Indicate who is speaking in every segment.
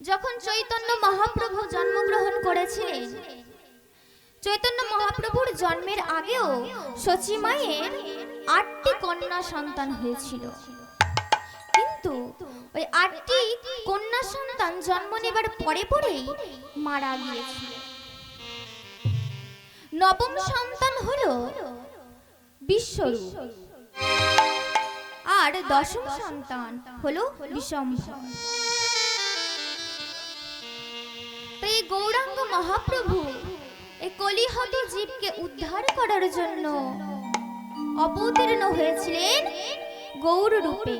Speaker 1: যখন চৈতন্য মহাপ্রভু জন্মগ্রহণ করেছিলেন, চৈতন্য মহাপ্রভুর জন্মের আগেও শচী মায়ের ৮টি কন্যা সন্তান হয়েছিল, কিন্তু ওই ৮টি কন্যা সন্তান জন্ম নেবার পরে পরেই মারা গিয়েছিল। নবম সন্তান হলো বিশ্বরূপ, আর দশম সন্তান হলো বিশম্ভর। এই গৌরাঙ্গ মহাপ্রভু এই কলিহত জীবকে উদ্ধার করার জন্য অবতীর্ণ হয়েছিলেন গৌর রূপে।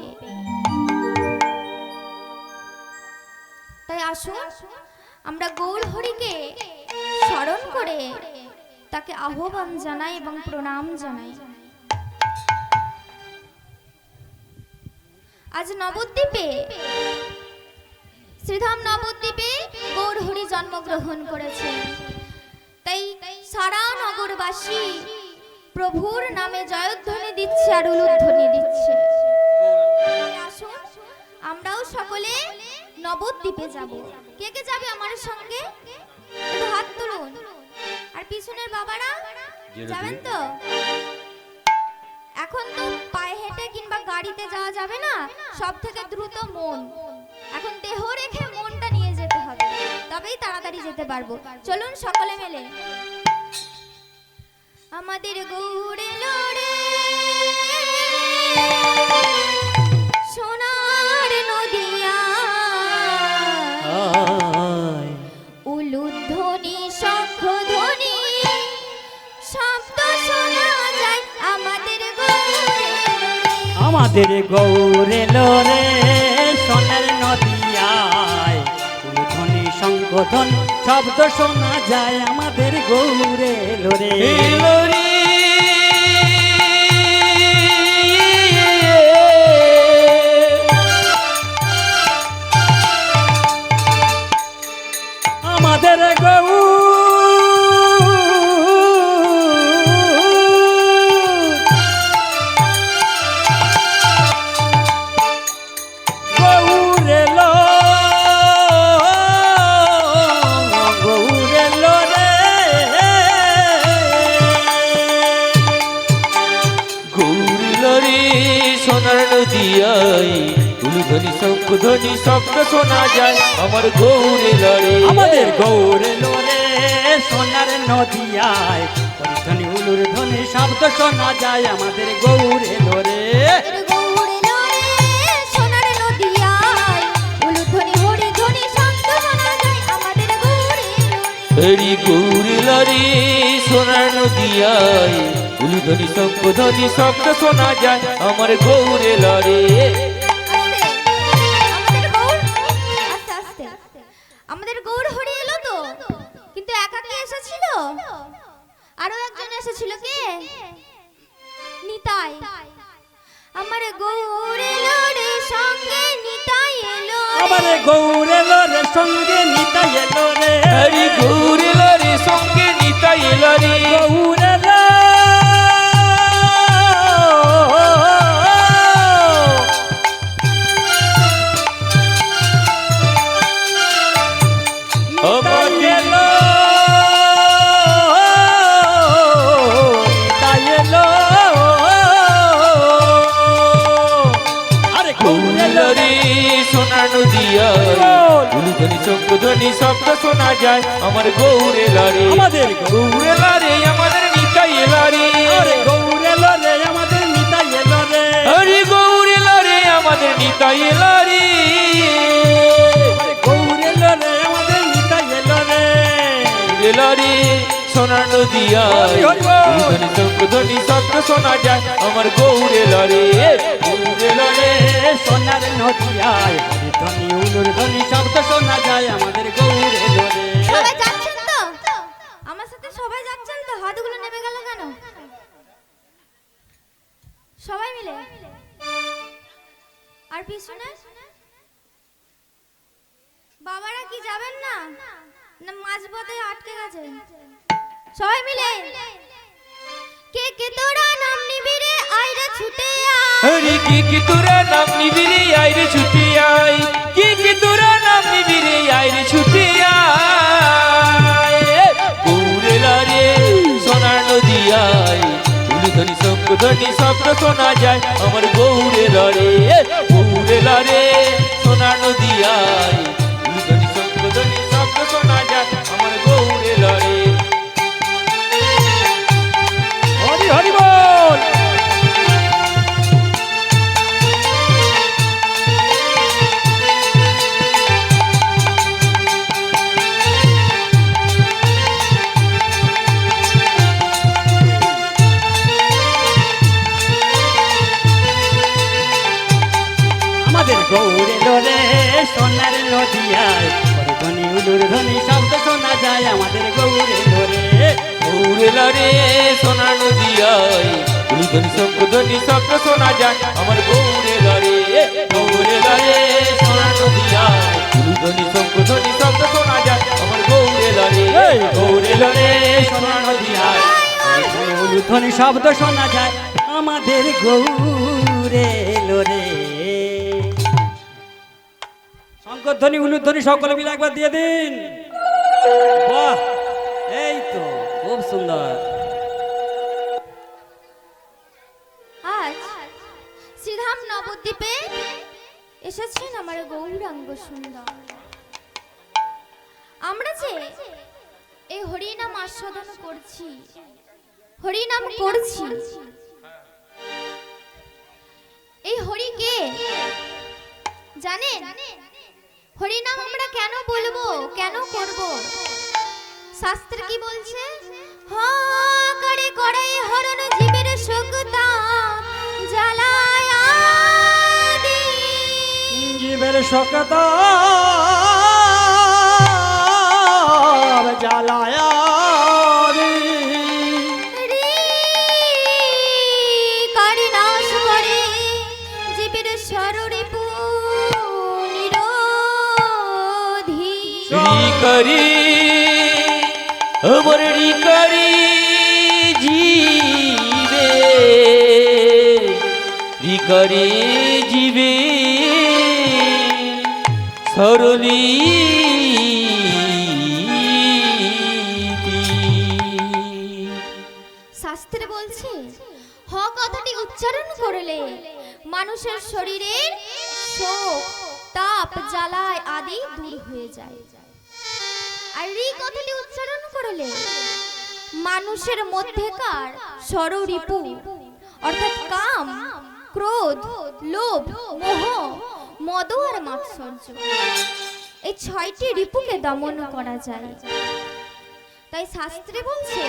Speaker 1: তাই আসুন আমরা গৌর হরিকে স্মরণ করে তাকে আহ্বান জানাই এবং প্রণাম জানাই। আজ নবদ্বীপে, শ্রীধাম নবদ্বীপে গৌর হরি জন্মগ্রহণ করেছেন। তাই সারা নগরবাসী প্রভুর নামে জয়ধ্বনি দিচ্ছে আর উলুধ্বনি দিচ্ছে। আসুন আমরাও সকলে নবদ্বীপে যাব। কে কে যাবে আমার সঙ্গে? একটু হাত তুলুন। আর পিছনের বাবারা যাবেন তো? এখন তো পায়ে হেঁটে কিংবা গাড়িতে যাওয়া যাবে না, সব থেকে দ্রুত মন। এখন দেহ রেখে মনটা নিয়ে যেতে হবে, তবেই তাড়াতাড়ি যেতে পারবো। চলুন সকলে মিলে। আমাদের গৌরে লড়ে সোনার নদিয়া, উলুধ্বনি শঙ্খধ্বনি শব্দ শোনা যায় আমাদের
Speaker 2: গৌরে লড়ে সোনার নদিয়ায়, উলুধ্বনি শঙ্খধ্বনি শব্দ শোনা যায় আমাদের গৌরে লড়ে। আমাদের
Speaker 3: উলুধ্বনি শঙ্খধ্বনি শব্দ শোনা যায় আমার গৌরে লড়ে।
Speaker 2: আমাদের গৌরে লড়ে সোনার নদিয়ায়, উলুধ্বনি উলুধ্বনি শব্দ শোনা যায় আমাদের গৌরে লড়ে।
Speaker 1: সোনার নদিয়ায় উলুধ্বনি হরিধ্বনি শব্দ শোনা যায় আমাদের গৌরে
Speaker 3: হরি গৌরে লড়ে সোনার নদিয়ায়, উলুধ্বনি শঙ্খধ্বনি শব্দ শোনা যায় আমার গৌরে লড়ে।
Speaker 1: আমাদের গৌর হরি এলো তো, কিন্তু একা কে এসেছিল? আরো একজন এসেছিল। কে? নিতাই। আমার গৌর এলো রে সঙ্গে নিতাই এলো,
Speaker 2: আমার গৌর এলো রে সঙ্গে নিতাই এলো রে।
Speaker 3: হরি গৌরে লড়ে সঙ্গে নিতাই এলো রে।
Speaker 2: গৌর এলো
Speaker 3: উলুধ্বনি শঙ্খধ্বনি শব্দ শোনা যায় আমার গৌরে লড়ে।
Speaker 2: আমাদের
Speaker 3: গৌরে লড়ে আমাদের নিতাই লড়ে।
Speaker 2: গৌরে লড়ে আমাদের নিতাই লড়ে।
Speaker 3: হরি গৌরে লড়ে আমাদের নিতাই লড়ে।
Speaker 2: গৌরে লড়ে আমাদের নিতাই লড়ে।
Speaker 3: লড়ে সোনার নদিয়ায়, উলুধ্বনি শঙ্খধ্বনি শব্দ শোনা যায় আমার গৌরে লড়ে। গৌরে লড়ে
Speaker 2: সোনার নদিয়ায়, উলুধ্বনি উলুধ্বনি শব্দ শোনা যায় আমাদের গৌরে লড়ে।
Speaker 1: সবাই যাচ্ছেন তো? আমার সাথে সবাই যাচ্ছেন তো? হাতগুলো নেমে গেল কেন? সবাই মিলে। আর পিছনে বাবারা কি যাবেন না? না মাঝপথে আটকে গেছে? সবাই মিলে। কে কে তোরা নাম নিবি রে আইরে ছুটে আয়।
Speaker 3: হরি কি তোরা নাম নিবি রে আইরে ছুটে আয়। কি তোরা নাম নিবি রে ধ্বনি শব্দ শোনা যায় আমার গৌরে লড়ে গৌরে লড়ে সোনার নদিয়ায় উলুধ্বনি শঙ্খধ্বনি শব্দ শোনা যায় আমার গৌরে লড়ে।
Speaker 2: হরি হরি বল। আমাদের গৌরে লোরে সোনার নদিয়ায় হরিধ্বনি উলুর ধ্বনি শব্দ শোনা যায় আমাদের গৌরে লোরে
Speaker 3: গৌরে লড়ে সোনার নদিয়ায় উলুধ্বনি শঙ্খধ্বনি শব্দ শোনা যায় আমার গৌরে লড়ে গৌরে লড়ে সোনার নদিয়ায় উলুধ্বনি শঙ্খধ্বনি শব্দ শোনা যায় আমার গৌরে লড়ে গৌরে লড়ে সোনার নদিয়ায়
Speaker 2: উলুর ধ্বনি শব্দ শোনা যায় আমাদের গৌরে লোরে। শঙ্করধ্বনি উলুধ্বনি সকলে মিলে একবার দিয়ে দিন। বাহ, এই তো খুব সুন্দর।
Speaker 1: আজ শ্রীধাম নবদ্বীপে এসেছেন আমার গৌরাঙ্গ সুন্দর। আমরা যে এই হরিনাম আস্বাদন করছি, হরিনাম করছি, এই হরি কে জানেন? হরিনাম আমরা কেন বলবো, কেন করব? শাস্ত্র কি বলছে? করে কড়াই হরণ জীবের শোকতা জ্বালায় আদি।
Speaker 2: জীবের শোকতা জ্বালায়
Speaker 1: কারি নাশ করে জীবের সররিপু নিরোধী।
Speaker 3: করি আমার করি জীবে করি জীবে সরলি
Speaker 1: শাস্ত্রে বলছে কথাটি উচ্চারণ করলে মানুষের শরীরের শোক তাপ জ্বালায় আদি দূর হয়ে যায়। আর কথাটি উচ্চারণ করলে মানুষের মধ্যেকার সররিপু অর্থাৎ কাম ক্রোধ লোভ মোহ মদ আর মাৎসর্য এই 6টি রিপুকে দমন করা যায়। তাই শাস্ত্রে বলছে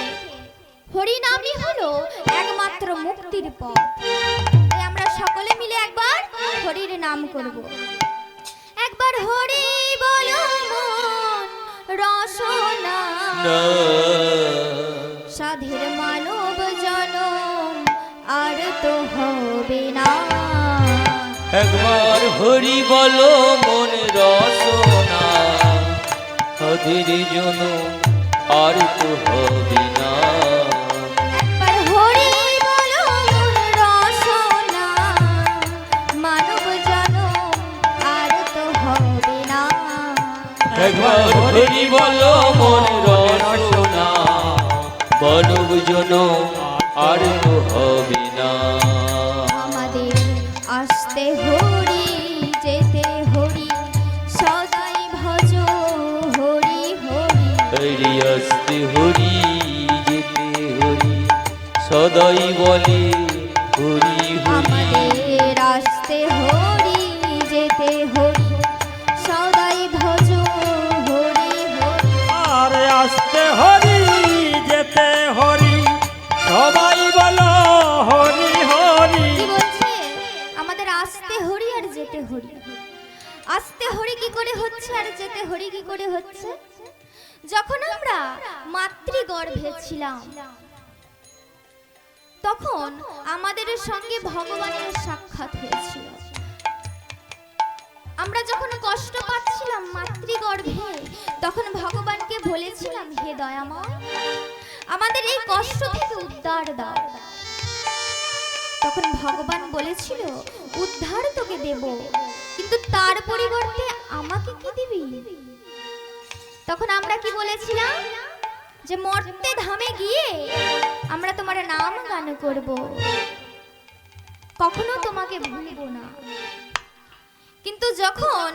Speaker 1: হরিনামই হলো একমাত্র মুক্তির পথ। তাই আমরা সকলে মিলে একবার হরির নাম করব। একবার হরি বলো মন রসনা সাধের মানব জনম আর তো হবে না।
Speaker 3: একবার হরি বলো মন রসনা সাধের জনম আর তো হবে না।
Speaker 1: একবার হরি বলো মন রসনা মানব জনম আর তো হবে না।
Speaker 3: একবার হরি বলো মন রসনা মানব জনম আর তো হবে না।
Speaker 1: আমাদের আসতে হরি যেতে হরি সদাই ভজ হরি হরি।
Speaker 3: হরি আসতে হরি যেতে হরি সদাই বলে হরি হরি।
Speaker 1: আমাদের আসতে হরি যেতে হরি সদাই ভজ হরি হরি।
Speaker 2: আর আসতে হরি যেতে হরি সবাই বলো হরি হরি।
Speaker 1: কি বলছে? আমাদের আসতে হরি আর যেতে হরি। আসতে হরি কি করে হচ্ছে আর যেতে হরি কি করে হচ্ছে? যখন আমরা মাতৃগর্ভে ছিলাম তখন আমাদের সঙ্গে ভগবানের সাক্ষাৎ হয়েছিল। আমরা যখন কষ্ট পাচ্ছিলাম মাতৃগর্ভে তখন ভগবানকে বলেছিলাম, হে দয়াময় আমাদের এই কষ্ট থেকে উদ্ধার দাও। তখন ভগবান বলেছিল, উদ্ধার তোকে দেব, কিন্তু তার পরিবর্তে আমাকে কি দিবি? তখন আমরা কি বলেছিলাম? যে মর্তে ধামে গিয়ে আমরা তোমার নাম গান করব, কখনো তোমাকে ভুলব না। কিন্তু যখন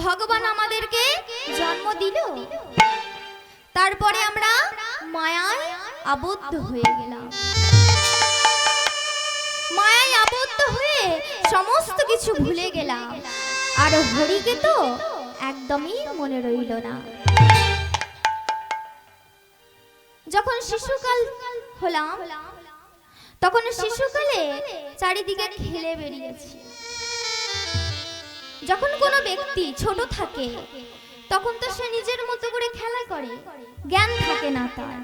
Speaker 1: ভগবান আমাদেরকে জন্ম দিল, তারপরে আমরা মায়ায় আবদ্ধ হয়ে গেলাম। মায়ায় আবদ্ধ হয়ে সমস্ত কিছু ভুলে গেলাম, আর হরিকে তো একদমই মনে রইল না। যখন শিশুকাল হলাম, তখন শিশুকালে চারিদিকে খেলে বেরিয়েছি। যখন কোনো ব্যক্তি ছোট থাকে, তখন তো সে নিজের মতো করে খেলা করে, জ্ঞান থাকে না তার।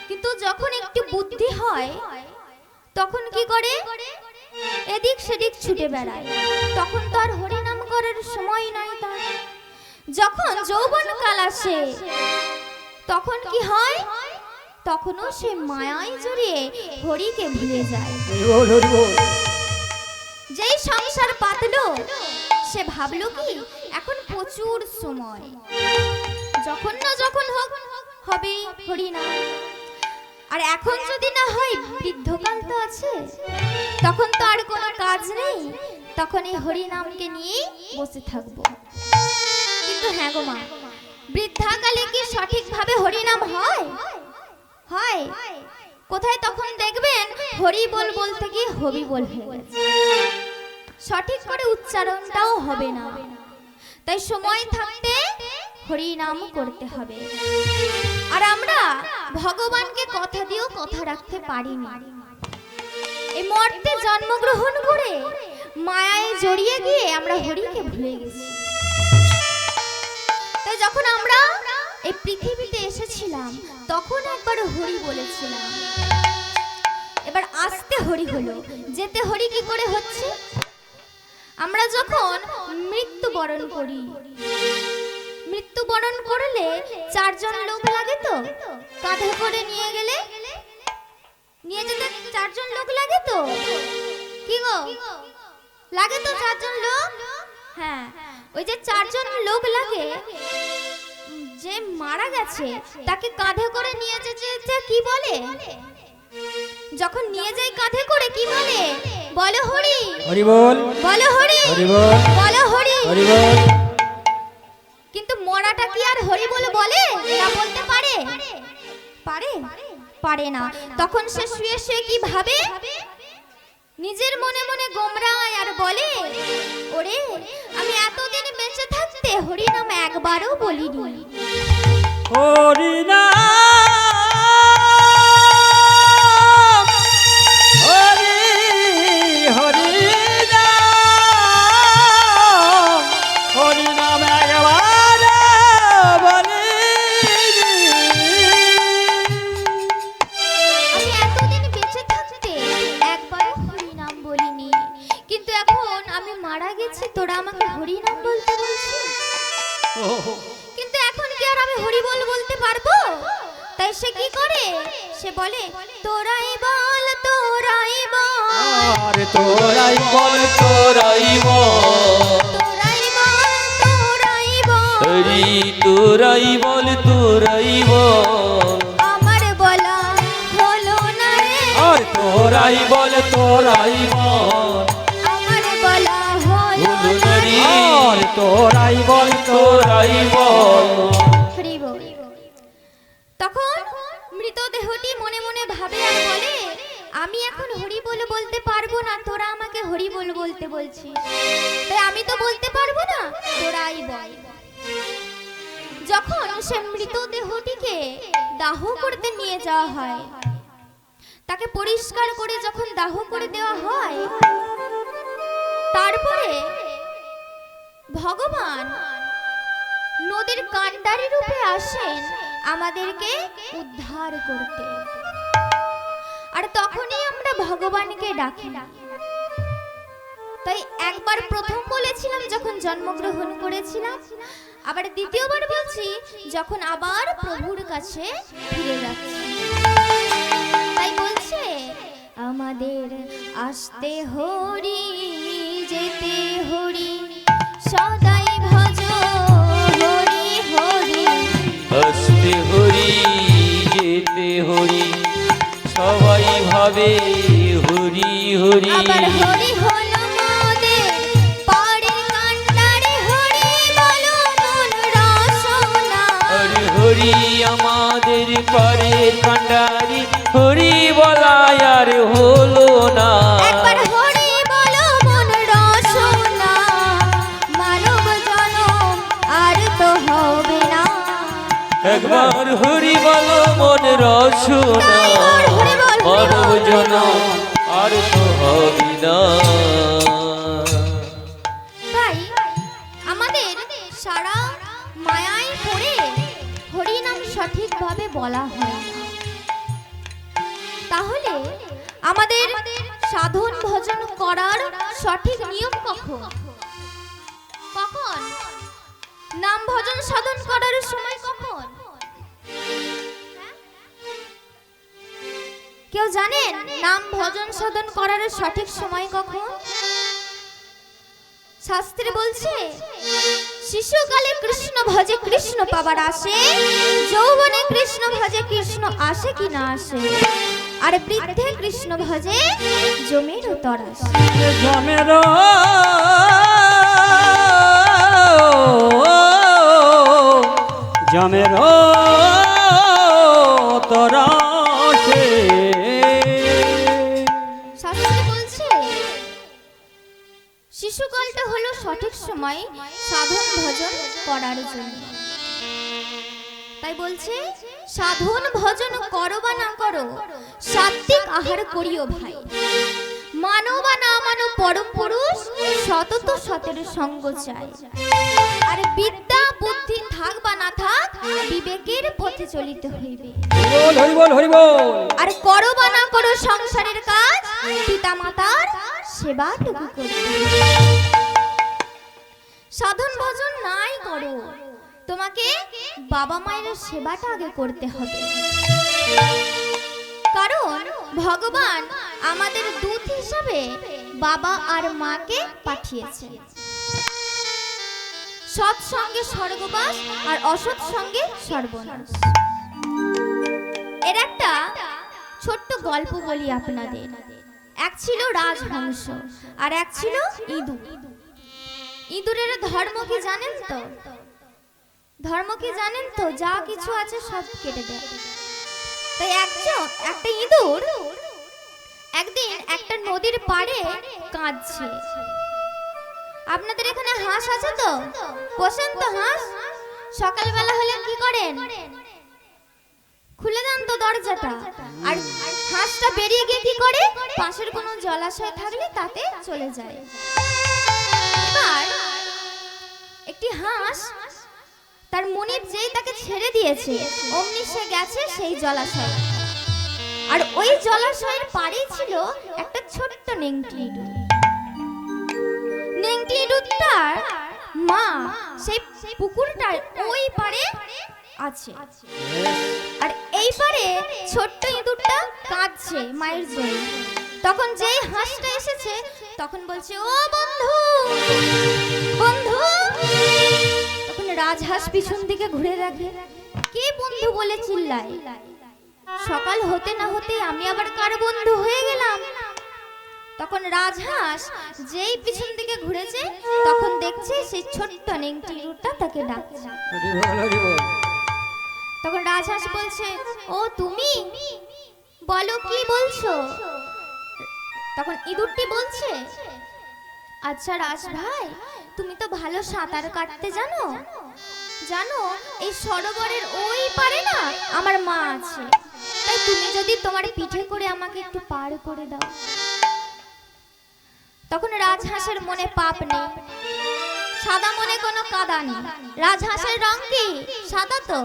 Speaker 1: কিন্তু যখন একটু বুদ্ধি হয়, তখন কি করে? এদিক সেদিক ছুটে বেড়ায়। তখন তো আর হরিনাম করার সময় নাই তার। যখন যৌবনকাল আসে, তখন কি হয়? তখনও সে মায়ায় জড়িয়ে হরিকে ভুলে যায়। যেই সংসার পাতলো, সে ভাবলো কি এখন প্রচুর সময়, যখন না যখন হোক হবে হরিনাম। আর এখন যদি না হয়, বৃদ্ধকাল তো আছে, তখন তো আর কোনো কাজ নেই, তখন এই হরিনামকে নিয়ে বসে থাকবো। কিন্তু হ্যাঁ গো মা, বৃদ্ধাকালে কি সঠিকভাবে হরিনাম হয়? হয় কোথায়? তখন দেখবেন হরি বল বলতে গিয়ে হবি বল হয়ে গেছে, সঠিক করে উচ্চারণটাও হবে না। তাই সময় থাকতে হরি নাম করতে হবে। আর আমরা ভগবানকে কথা দিয়েও কথা রাখতে পারিনি। এই মর্তে জন্মগ্রহণ করে মায়ায় জড়িয়ে গিয়ে আমরা হরিকে ভুলে গেছি। তাই যখন আমরা এই পৃথিবীতে এসেছিলাম, তখন একবার হরি বলেছিলাম, এবার আসতে হরি হলো, যেতে হরি কি করে হচ্ছে? আমরা যখন মৃত্যুবরণ করি, মৃত্যুবরণ করলে 4 জন লোক লাগে তো, কাঁধে করে নিয়ে গেলে, নিয়ে যেতে 4 জন লোক লাগে তো, কি গো লাগে তো 4 জন লোক? হ্যাঁ, ওই যে 4 জন লোক লাগে, যে মারা গেছে তাকে কাঁধে করে নিয়ে যেতে কি বলে? যখন নিয়ে যাই কাঁধে করে কি বলে? বলো হরি
Speaker 2: হরি বল,
Speaker 1: বলো হরি
Speaker 2: হরি বল,
Speaker 1: বলো হরি
Speaker 2: হরি বল।
Speaker 1: কিন্তু মরাটা কি আর হরি বলে বলে না? বলতে পারে? পারে? পারে না। তখন সে শুয়ে শুয়ে কি ভাবে? নিজের মনে মনে গোমরায় আর বলে, ওরে আমি এতদিন বেঁচে থাকতে হরি নাম একবারও বলিনি।
Speaker 2: হরি নাম, হরি হরি নাম, হরি নাম একবার বলি।
Speaker 1: আমি এতদিন বেঁচে থাকতে একবারও হরি নাম বলিনি, কিন্তু এখন আমি মারা গেছি, তোরা আমাকে হরি নাম বলতে বলছিস। কিন্তু এখন কি আর আমি হরি বল বলতে পারবো? তাই সে কি করে? সে বলে, তোরাই বল তোরাই বল,
Speaker 2: আরে তোরাই বল,
Speaker 3: তোরাই বল,
Speaker 1: তোরাই বল তোরাই বল,
Speaker 3: হরি তোরাই বল, তোরাই বল,
Speaker 1: আমার বলা হলো না রে,
Speaker 2: আর তোরাই বল, তোরাই বল,
Speaker 1: আমার বলা হলো
Speaker 3: হলো
Speaker 1: না
Speaker 3: না
Speaker 1: রে।
Speaker 3: রে।
Speaker 2: আর তোরাই বল,
Speaker 3: তোরাই বল।
Speaker 1: হরি বল। তখন মৃতদেহটি মনে মনে ভাবে আর বলে, আমি এখন হরি বল বলতে পারবো না, তোরা আমাকে হরি বল বলতে বলছিস, তাই আমি তো বলতে পারবো না, তোরাই বল। যখন সে মৃতদেহটিকে দাহ করতে নিয়ে যাওয়া হয়, তাকে পরিষ্কার করে যখন দাহ করে দেওয়া হয়, তারপরে ভগবান নদীর কান্ডারি রূপে আসেন আমাদেরকে উদ্ধার করতে। আর তখনই আমরা ভগবানকে ডাকি। তাই একবার প্রথম বলেছিলাম যখন জন্মগ্রহণ করেছিলাম, আবার দ্বিতীয়বার বলছি যখন আবার প্রভুর কাছে ফিরে যাচ্ছি। তাই বলছে, আমাদের আসতে হরি যেতে হরি, সদাই ভজ হরি হরি,
Speaker 3: হস্তে হরি বলিতে হরি সবাই ভাবে হরি হরি
Speaker 1: আবার হরি হলো মোদের পাড়ের কান্ডারে হরি বলো মন রসনা
Speaker 3: হরি হরি আমাদের পারের কান্ডারি হরি বলাই আর হলো না
Speaker 1: একবার হরি বলো মন রসনা মানব জনম আর তো হবে না
Speaker 3: একবার হরি বলো মন রসনা মানব জনম আর তো হবে না
Speaker 1: তাই আমাদের সারা মায়ায় পড়ে হরি নাম সঠিকভাবে বলা হয় না। তাহলে আমাদের সাধন ভজন করার সঠিক নিয়ম কখন কখন নাম ভজন সাধন করার সময় কখন কেউ জানেন নাম ভজন সাধন করার সঠিক সময় কখন? শাস্ত্রে বলছে শিশুকালে কৃষ্ণ ভজে কৃষ্ণ পাবার আসে যৌবনে কৃষ্ণ ভজে কৃষ্ণ আসে কি না আসে আর বৃদ্ধে কৃষ্ণ ভজে জমির তরাস
Speaker 2: জমের জমের তরাসে
Speaker 1: শাস্ত্রে বলছে শিশুকালটা হলো সঠিক সময় সাধন ভজন করার জন্য। তাই বলছে সাধন ভজন করো বা না করো সাত্বিক আহার করিও ভাই মানো বা না মানো পরম পুরুষ সতত সতের সঙ্গ চাই আর বিদ্যা বুদ্ধি থাক বা না থাক বিবেকের পথে চলিতে হইবে
Speaker 2: হরি বল হরি বল
Speaker 1: আর করো বা না করো সংসারের কাজ পিতা মাতার সেবাটুকু করতে হবে। সাধন ভজন নাই করো তোমাকে বাবা মায়ের সেবাটা আগে করতে হবে কারণ ভগবান আমাদের দূত হিসাবে বাবা আর মাকে পাঠিয়েছে সৎ সঙ্গে স্বর্গবাস আর অসৎ সঙ্গে সর্বনাশ। এর একটা ছোট্ট গল্প বলি আপনাদের। এক ছিল রাজহংস আর এক ছিল ইঁদুর। ইঁদুরের ধর্ম কি জানেন তো? ধর্ম কি জানেন তো? যা কিছু আছে সব কেটে দেয়। তাই একটা ইঁদুর একদিন একটা নদীর পাড়ে কাঁদছে। আপনাদের এখানে হাঁস আছে তো? পোষেন তো হাঁস? সকালবেলা হলে কি করেন? খুলে দেন তো দরজাটা, আর হাঁসটা বেরিয়ে গিয়ে কি করে? পাশের কোনো জলাশয় থাকলে তাতে চলে যায়। এবার একটি হাঁস তার মনিব যেই তাকে ছেড়ে দিয়েছে অমনি সে গেছে সেই জলাশয়ে, আর ওই জলাশয়ের পাড়েই ছিল একটা ছোট্ট নেংটি ইঁদুর। নেংটি ইঁদুরটার মা সেই পুকুরটার ওই পাড়ে আছে, আর এই পারে ছোট্ট ইঁদুরটা কাঁদছে মায়ের জন্য। তখন যেই হাঁসটা এসেছে তখন বলছে, ও বন্ধু বন্ধু। তখন রাজহাঁস পিছন দিকে ঘুরে দেখে কে বন্ধু বলে চিল্লায়। সকাল হতে না হতে আমি আবার কার বন্ধু হয়ে গেলাম। তখন রাজহাঁস যেই পিছন দিকে ঘুরেছে তখন দেখছে সেই ছোট্ট নেংটি ইঁদুরটা তাকে ডাকছে। তখন রাজহাঁস বলছে, ও তুমি, বলো কি বলছো? তখন ইঁদুরটি বলছে, আচ্ছা রাজ ভাই, তুমি তো ভালো সাঁতার কাটতে জানো। জানো এই সরোবরের ওই পারে না আমার মা আছে, তাই তুমি যদি তোমার পিঠে করে আমাকে একটু পার করে দাও। তখন রাজহাঁসের মনে পাপ নেই, সাদা মনে কোনো কাদা নেই। রাজহাঁসের রং কি? সাদা তো।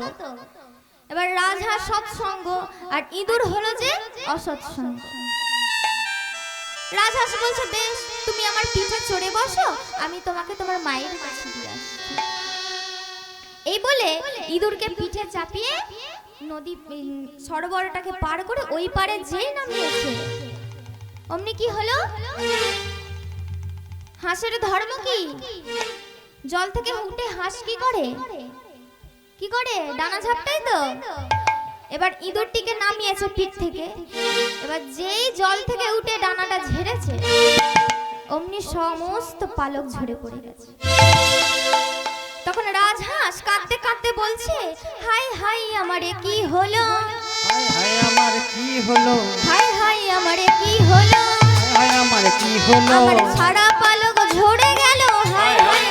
Speaker 1: এবার রাজহাঁস সৎসঙ্গ আর ইঁদুর হলো যে অসৎসঙ্গ। রাজহাঁস বলছে, বেশ তুমি আমার পিঠে চড়ে বসো, আমি তোমাকে তোমার মায়ের কাছে দিয়ে আসছি। এই বলে ইঁদুরকে পিঠে চাপিয়ে নদী সরোবরটাকে পার করে ওই পারে যেই নামিয়েছে অমনি কি হলো? হাঁসের ধর্ম কি? জল থেকে উঠে হাঁস কি করে? কি করে? ডানা ঝাপটাই তো। এবার ইঁদুরটিকে নামিয়েছে পিঠ থেকে। এবার যেই জল থেকে উঠে ডানাটা ঝেড়েছে, অমনি সমস্ত পালক ঝরে পড়ে গেছে। তখন রাজহাঁস কাঁদতে কাঁদতে বলছে, হাই হাই আমারে কি হলো,
Speaker 2: হায় হায় আমার কি হলো,
Speaker 1: হাই হাই আমারে কি হলো,
Speaker 2: হায় আমার কি হলো,
Speaker 1: আমার সারা পালক ঝরে গেল, হাই হাই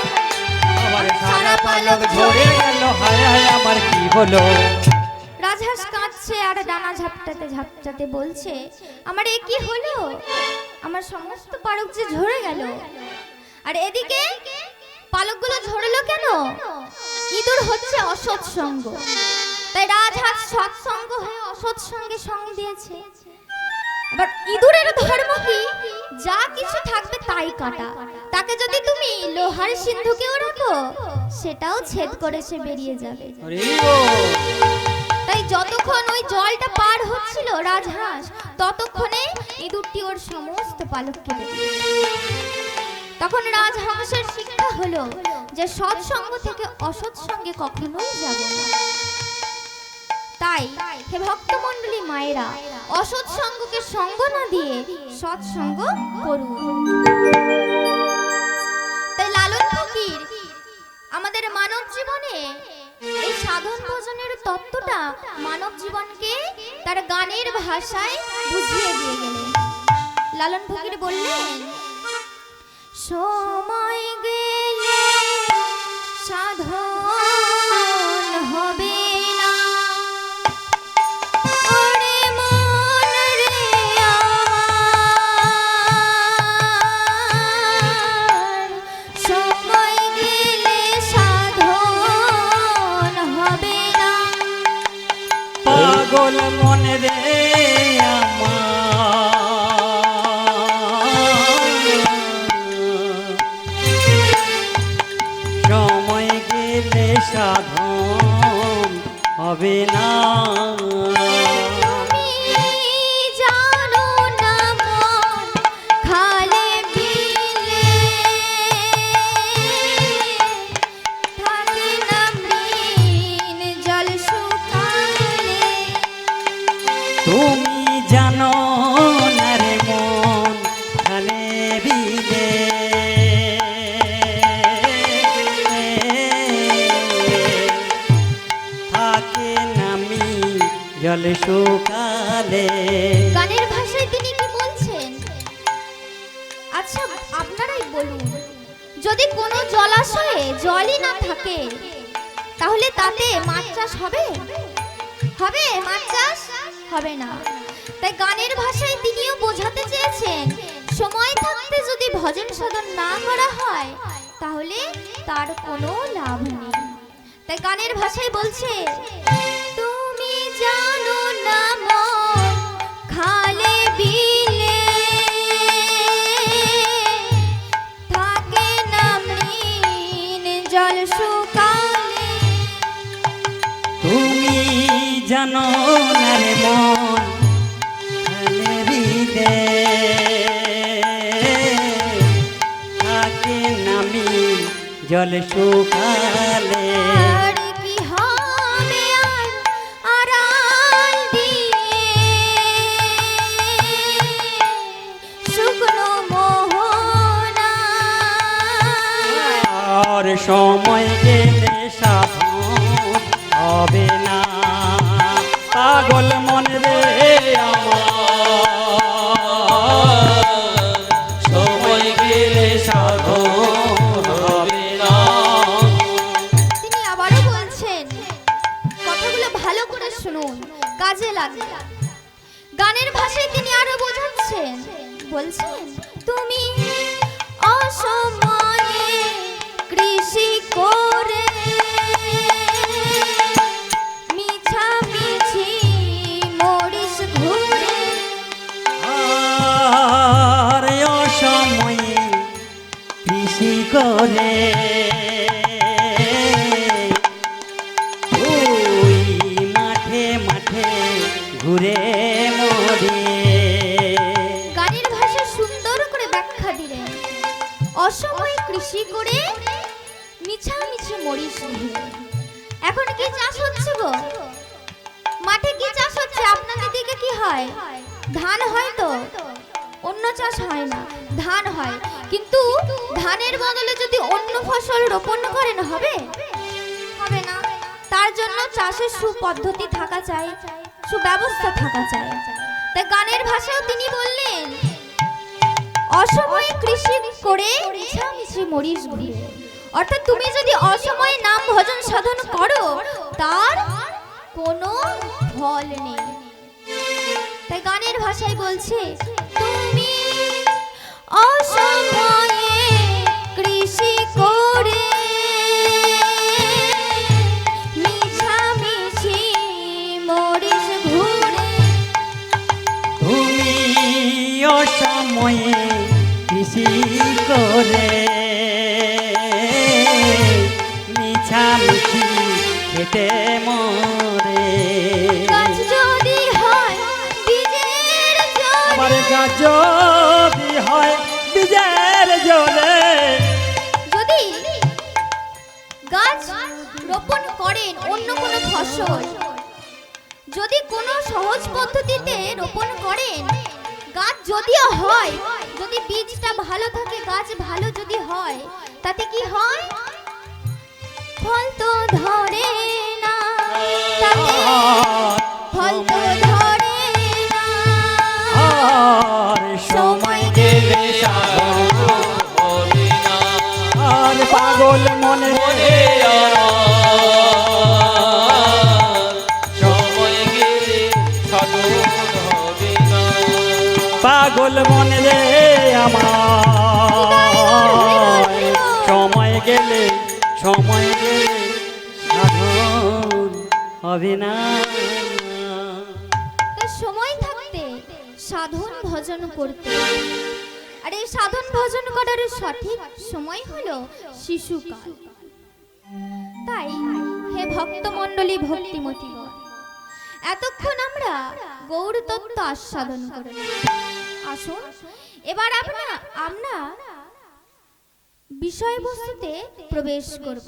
Speaker 2: আমার সারা পালক ঝরে গেল, হায় হায় আমার কি হলো।
Speaker 1: রাজহাঁস কাঁদছে আর ডানা ঝাপটাতে ঝাপটাতে বলছে, আমার এ কি হলো, আমার সমস্ত পালক যে ঝরে গেল। আর এদিকে পালকগুলো ঝরলো কেন? ইঁদুর হচ্ছে অসৎ সঙ্গ, তাই রাজহাঁস সৎসঙ্গ হয়ে অসৎ সঙ্গে সঙ্গ দিয়েছে। এবার ইঁদুরের ধর্ম কি? যা কিছু থাকবে তাই কাটা। তাকে যদি তুমি লোহার সিন্ধুকেও রাখো, সেটাও ছেদ করে সে বেরিয়ে যাবে।
Speaker 2: আরে ও
Speaker 1: তাই যতক্ষণ ওই জলটা পার হচ্ছিল রাজহাঁস, ততক্ষণে ইঁদুরটি ওর সমস্ত পালক কেটে দিল। তখন রাজহাঁসের শিক্ষা হলো যে সৎসঙ্গ থেকে অসৎ সঙ্গে কখনোই যাব না। তাই হে ভক্তমণ্ডলী মায়েরা, অসৎ সঙ্গকে সঙ্গ না দিয়ে সৎসঙ্গ করুন। তাই লালন ফকির আমাদের মানব জীবনে এই সাধন ভজনের তত্ত্বটা মানব জীবনকে তার গানের ভাষায় বুঝিয়ে দিয়ে গেলেন। লালন ফকির বললেন, সময় গেলে সাধন হবে না, ওরে মন রে আমার, সময় গেলে সাধন হবে না।
Speaker 2: পাগল মনে রে সময় গেলে সাধন হবে না।
Speaker 1: তুমি জানো না মন খালে বিলে থাকে না মৃণ জল শুকালে।
Speaker 2: তুমি জানো না রে মন খালে বিলে থাকে নামি জল শুকালে।
Speaker 1: গানের ভাষায় তিনি কি বলছেন? আচ্ছা আপনারাই বলুন, যদি কোনো জলাশয়ে জলই না থাকে, তাহলে তাতে মাছ চাষ হবে? হবে মাছ চাষ? হবে না। তাই গানের ভাষায় তিনিও বোঝাতে চেয়েছেন, সময় থাকতে যদি ভজন সাধন না করা হয়, তাহলে তার কোনো লাভ নেই। তাই গানের ভাষায় বলছে, তুমি জানো না মন খালে বিলে থাকে না মৃণ জল শুকালে।
Speaker 2: তুমি জানো না রে মন খালে বিলে থাকে নামি জল শুকালে।
Speaker 1: আর কি হবে আর আড়াল দিয়ে শুকনো মোহনা।
Speaker 2: আর সময় গেলে সাধন হবে না। পাগল মন রে আমার
Speaker 3: সময় গেলে সাধন হবে না।
Speaker 1: তিনি আবারও বলছেন, কথাগুলো ভালো করে শুনুন, কাজে লাগবে। গানের ভাষায় তিনি আরো বোঝাচ্ছেন, বলছেন, তুমি অসময়ে কৃষি করে মিছামিছি মরিস ঘুরে।
Speaker 2: আর অসময়ে কৃষি করে ওই মাঠে মাঠে ঘুরে মরে।
Speaker 1: গানের ভাষা সুন্দর করে ব্যাখ্যা দিলেন, অসময়ে কৃষি করে মিছামিছি মরিস ঘুরে। এখন কি চাষ হচ্ছে গো? মাঠে কি চাষ হচ্ছে আপনাদের দিকে? কি হয়? ধান হয় তো, অন্য চাষ হয় না, ধান হয়। কিন্তু ধানের বদলে যদি অন্য ফসল রোপণ করেন হবে? হবে না। তার জন্য চাষের সুপদ্ধতি থাকা চাই, সুব্যবস্থা থাকা চাই। তাই গানের ভাষায় তিনি বললেন, অসময়ে কৃষি করে মিছামিছি মরিস ঘুরে। অর্থাৎ তুমি যদি অসময়ে নাম ভজন সাধন করো তার কোনো ফল নেই। তাই গানের ভাষায় বলছে, তুমি অসময়ে কৃষি করে মিছামিছি মরিস ঘুরে।
Speaker 2: তুমি অসময়ে কৃষি করে মিছামিছি খেতে মরে।
Speaker 1: গাছ যদি হয় বীজের জলে,
Speaker 2: আমার গাছ যদি হয় বীজের জলে।
Speaker 1: যদি গাছ রোপণ করেন অন্য কোনো ফসল, যদি কোনো সহজ পদ্ধতিতে রোপণ করেন, গাছ যদিও হয়, যদি বীজটা ভালো থাকে, গাছ ভালো যদি হয়, তাতে কি হয়? ফল তো ধরে না, তাতে ফল তো ধরে না।
Speaker 2: আর সময় গেলে
Speaker 3: সাধন হবে না।
Speaker 2: আর পাগল মনে
Speaker 3: মনে সময় গেলে সাধন হবে না।
Speaker 2: পাগল মনে রে আমার, সময় গেলে সাধন হবে না।
Speaker 1: তাই সময় থাকতে সাধন ভজন করতে। আর এই সাধন ভজন করার সঠিক সময় হলো শিশুকাল। তাই হে ভক্তমণ্ডলী ভক্তিমতীগণ, এতক্ষণ আমরা গৌর তত্ত্ব আস্বাদন করলাম। আসুন এবার আমরা বিষয়বস্তুতে প্রবেশ করব।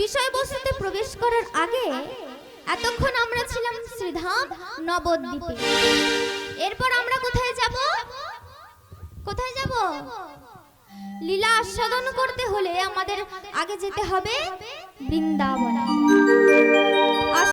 Speaker 1: বিষয়বস্তুতে প্রবেশ করার আগে এতক্ষণ আমরা ছিলাম শ্রীধাম নবদ্বীপে। এরপর আমরা কোথায় যাব? কোথায় যাব? লীলা আস্বাদন করতে হলে আমাদের আগে যেতে হবে বৃন্দাবনে।